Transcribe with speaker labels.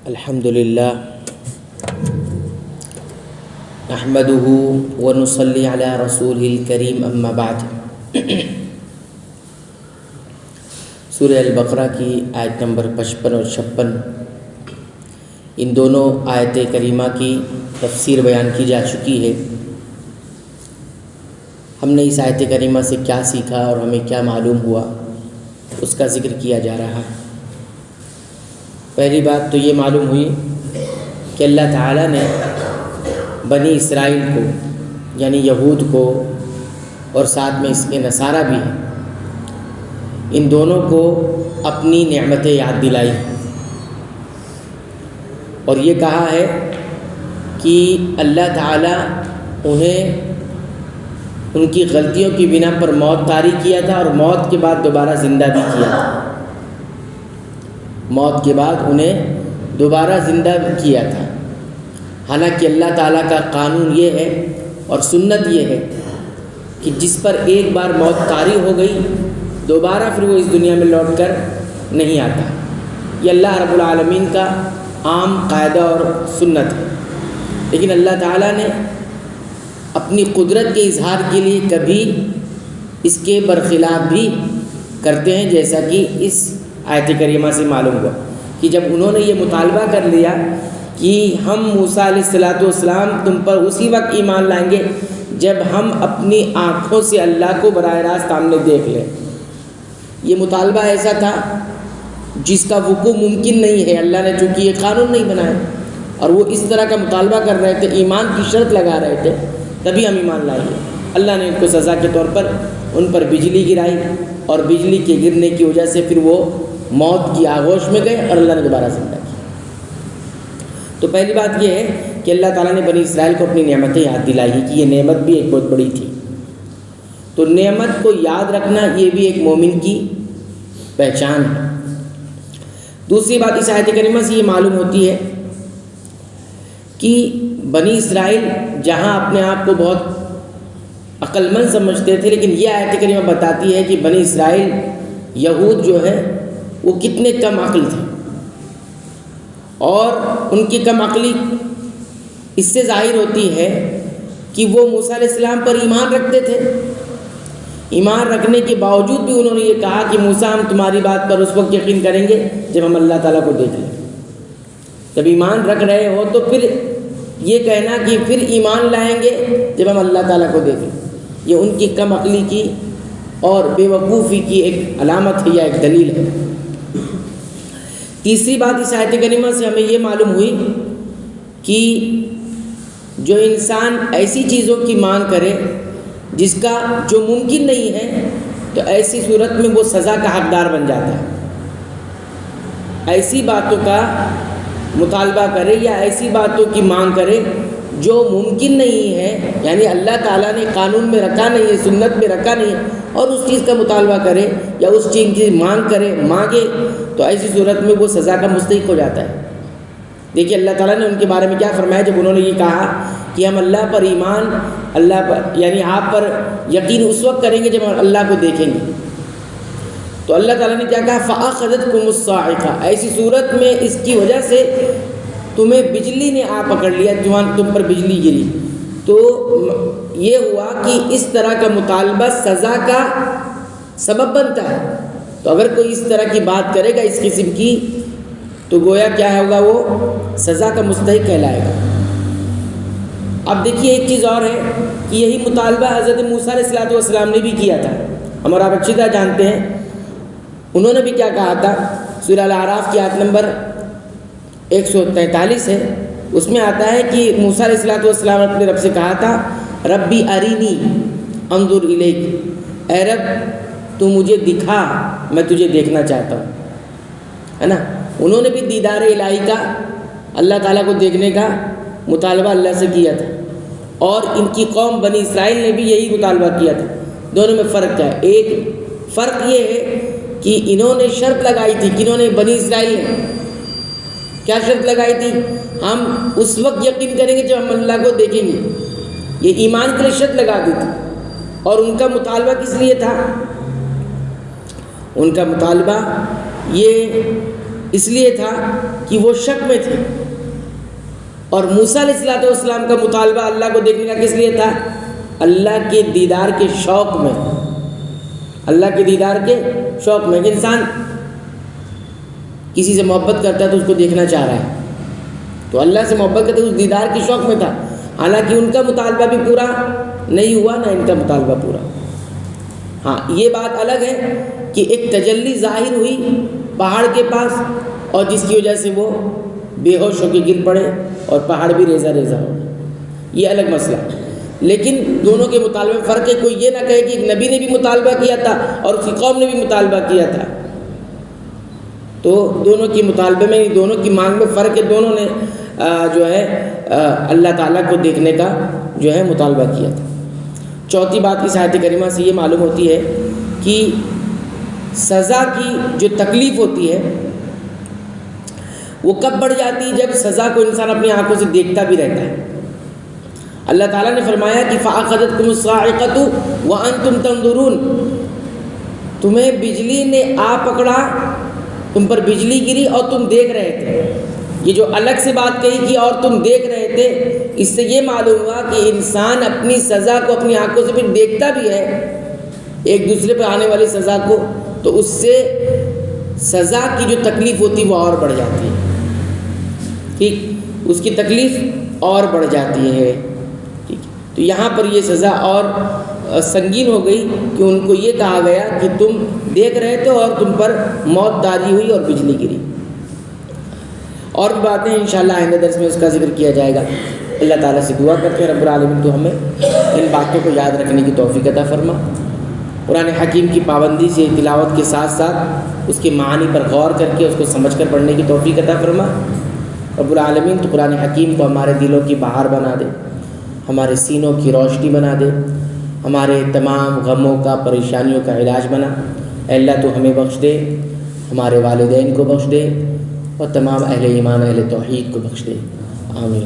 Speaker 1: الحمد للہ نحمده ونصلی علی رسولہ الکریم اما بعد۔ سورہ البقرہ کی آیت نمبر 55 اور 56، ان دونوں آیت کریمہ کی تفسیر بیان کی جا چکی ہے۔ ہم نے اس آیت کریمہ سے کیا سیکھا اور ہمیں کیا معلوم ہوا، اس کا ذکر کیا جا رہا ہے۔ پہلی بات تو یہ معلوم ہوئی کہ اللہ تعالیٰ نے بنی اسرائیل کو، یعنی یہود کو، اور ساتھ میں اس کے نصارہ بھی ہیں، ان دونوں کو اپنی نعمتیں یاد دلائی اور یہ کہا ہے کہ اللہ تعالیٰ انہیں ان کی غلطیوں کی بنا پر موت طاری کیا تھا اور موت کے بعد دوبارہ زندہ بھی کیا تھا۔ موت کے بعد انہیں دوبارہ زندہ بھی کیا تھا۔ حالانکہ اللہ تعالیٰ کا قانون یہ ہے اور سنت یہ ہے کہ جس پر ایک بار موت طاری ہو گئی دوبارہ پھر وہ اس دنیا میں لوٹ کر نہیں آتا۔ یہ اللہ رب العالمین کا عام قاعدہ اور سنت ہے، لیکن اللہ تعالیٰ نے اپنی قدرت کے اظہار کے لیے کبھی اس کے برخلاف بھی کرتے ہیں، جیسا کہ اس آیت کریمہ سے معلوم ہوا کہ جب انہوں نے یہ مطالبہ کر لیا کہ ہم موسیٰ علیہ السلام تم پر اسی وقت ایمان لائیں گے جب ہم اپنی آنکھوں سے اللہ کو براہ راست سامنے دیکھ لیں۔ یہ مطالبہ ایسا تھا جس کا وقوع ممکن نہیں ہے، اللہ نے چونکہ یہ قانون نہیں بنایا، اور وہ اس طرح کا مطالبہ کر رہے تھے، ایمان کی شرط لگا رہے تھے، تبھی ہم ایمان لائیں گے۔ اللہ نے ان کو سزا کے طور پر ان پر بجلی گرائی، اور بجلی کے گرنے کی وجہ سے پھر وہ موت کی آغوش میں گئے اور اللہ نے دوبارہ زندہ کیا۔ تو پہلی بات یہ ہے کہ اللہ تعالیٰ نے بنی اسرائیل کو اپنی نعمتیں یاد دلائی کہ یہ نعمت بھی ایک بہت بڑی تھی۔ تو نعمت کو یاد رکھنا یہ بھی ایک مومن کی پہچان ہے۔ دوسری بات اس آیت کریمہ سے یہ معلوم ہوتی ہے کہ بنی اسرائیل جہاں اپنے آپ کو بہت عقل مند سمجھتے تھے، لیکن یہ آیت کریمہ بتاتی ہے کہ بنی اسرائیل یہود جو ہے وہ کتنے کم عقل تھے، اور ان کی کم عقلی اس سے ظاہر ہوتی ہے کہ وہ موسیٰ علیہ السلام پر ایمان رکھتے تھے۔ ایمان رکھنے کے باوجود بھی انہوں نے یہ کہا کہ موسیٰ ہم تمہاری بات پر اس وقت یقین کریں گے جب ہم اللہ تعالیٰ کو دیکھ لیں۔ جب ایمان رکھ رہے ہو تو پھر یہ کہنا کہ پھر ایمان لائیں گے جب ہم اللہ تعالیٰ کو دیکھیں، یہ ان کی کم عقلی کی اور بے وقوفی کی ایک علامت ہے یا ایک دلیل ہے۔ تیسری بات اس آیت کریمہ سے ہمیں یہ معلوم ہوئی کہ جو انسان ایسی چیزوں کی مانگ کرے جس کا جو ممکن نہیں ہے، تو ایسی صورت میں وہ سزا کا حقدار بن جاتا ہے۔ ایسی باتوں کا مطالبہ کرے یا ایسی باتوں کی مانگ کرے جو ممکن نہیں ہے، یعنی اللہ تعالیٰ نے قانون میں رکھا نہیں ہے، سنت میں رکھا نہیں ہے، اور اس چیز کا مطالبہ کرے یا اس چیز کی مانگے تو ایسی صورت میں وہ سزا کا مستحق ہو جاتا ہے۔ دیکھیے اللہ تعالیٰ نے ان کے بارے میں کیا فرمایا جب انہوں نے یہ کہا کہ ہم اللہ پر ایمان، اللہ پر یعنی آپ پر یقین اس وقت کریں گے جب ہم اللہ کو دیکھیں گے، تو اللہ تعالیٰ نے کیا کہا فَأَخَذَتْكُمُ الصَّاعِقَةُ، ایسی صورت میں اس کی وجہ سے تمہیں بجلی نے آ پکڑ لیا، تم پر بجلی گری۔ تو یہ ہوا کہ اس طرح کا مطالبہ سزا کا سبب بنتا ہے۔ تو اگر کوئی اس طرح کی بات کرے گا اس قسم کی، تو گویا کیا ہوگا، وہ سزا کا مستحق کہلائے گا۔ اب دیکھیے ایک چیز اور ہے کہ یہی مطالبہ حضرت موسیٰ علیہ السلام نے بھی کیا تھا، ہم اور آپ اچھی طرح جانتے ہیں۔ انہوں نے بھی کیا کہا تھا، سورہ الاعراف کی آیت نمبر 143 ہے، اس میں آتا ہے کہ موسیٰ علیہ السلام نے اپنے رب سے کہا تھا ربی ارینی انظر الیک، اے رب تو مجھے دکھا، میں تجھے دیکھنا چاہتا ہوں، ہے نا۔ انہوں نے بھی دیدار الہی کا، اللہ تعالیٰ کو دیکھنے کا مطالبہ اللہ سے کیا تھا، اور ان کی قوم بنی اسرائیل نے بھی یہی مطالبہ کیا تھا۔ دونوں میں فرق کیا ہے؟ ایک فرق یہ ہے کہ انہوں نے شرط لگائی تھی، کہ انہوں نے بنی اسرائیل نے کیا شرط لگائی تھی، ہم اس وقت یقین کریں گے جب ہم اللہ کو دیکھیں گے۔ یہ ایمان کے لیے شرط لگا دی تھی، اور ان کا مطالبہ کس لیے تھا؟ ان کا مطالبہ یہ اس لیے تھا کہ وہ شک میں تھے، اور موسیٰ علیہ السلام کا مطالبہ اللہ کو دیکھنے کا کس لیے تھا؟ اللہ کے دیدار کے شوق میں، اللہ کے دیدار کے شوق میں۔ کہ انسان کسی سے محبت کرتا ہے تو اس کو دیکھنا چاہ رہا ہے، تو اللہ سے محبت کرتے اس دیدار کے شوق میں تھا۔ حالانکہ ان کا مطالبہ بھی پورا نہیں ہوا، نہ ان کا مطالبہ پورا۔ ہاں، یہ بات الگ ہے کہ ایک تجلی ظاہر ہوئی پہاڑ کے پاس، اور جس کی وجہ سے وہ بے ہوش ہو کے گر پڑے اور پہاڑ بھی ریزہ ریزہ ہو گیا، یہ الگ مسئلہ۔ لیکن دونوں کے مطالبے میں فرق ہے۔ کوئی یہ نہ کہے کہ ایک نبی نے بھی مطالبہ کیا تھا اور اس کی قوم نے بھی مطالبہ کیا تھا، تو دونوں کی مطالبے میں، دونوں کی مانگ میں فرق ہے۔ دونوں نے جو ہے اللہ تعالیٰ کو دیکھنے کا جو ہے مطالبہ کیا تھا۔ چوتھی بات اس آیت کریمہ سے یہ معلوم ہوتی ہے کہ سزا کی جو تکلیف ہوتی ہے وہ کب بڑھ جاتی ہے؟ جب سزا کو انسان اپنی آنکھوں سے دیکھتا بھی رہتا ہے۔ اللہ تعالیٰ نے فرمایا کہ فَأَخَذَتْكُمُ الصَّاعِقَةُ وَأَنْتُمْ تَنظُرُونَ، تمہیں بجلی نے آ پکڑا، تم پر بجلی گری اور تم دیکھ رہے تھے۔ یہ جو الگ سے بات کہی کہ اور تم دیکھ رہے تھے، اس سے یہ معلوم ہوا کہ انسان اپنی سزا کو اپنی آنکھوں سے بھی دیکھتا بھی ہے، ایک دوسرے پہ آنے والی سزا کو، تو اس سے سزا کی جو تکلیف ہوتی وہ اور بڑھ جاتی ہے۔ ٹھیک، اس کی تکلیف اور بڑھ جاتی ہے۔ ٹھیک، تو یہاں پر یہ سزا اور سنگین ہو گئی کہ ان کو یہ کہا گیا کہ تم دیکھ رہے تھے اور تم پر موت طاری ہوئی اور بجلی گری۔ اور بھی باتیں انشاءاللہ آئندہ درس میں اس کا ذکر کیا جائے گا۔ اللہ تعالیٰ سے دعا کرتے ہیں رب العالمین تو ہمیں ان باتوں کو یاد رکھنے کی توفیق عطا فرما، قرآن حکیم کی پابندی سے تلاوت کے ساتھ ساتھ اس کے معانی پر غور کر کے اس کو سمجھ کر پڑھنے کی توفیق عطا فرما۔ رب العالمین تو قرآن حکیم کو ہمارے دلوں کی بہار بنا دے، ہمارے سینوں کی روشنی بنا دے، ہمارے تمام غموں کا، پریشانیوں کا علاج بنا۔ اے اللہ تو ہمیں بخش دے، ہمارے والدین کو بخش دے، اور تمام اہل ایمان اہل توحید کو بخش دے، آمین۔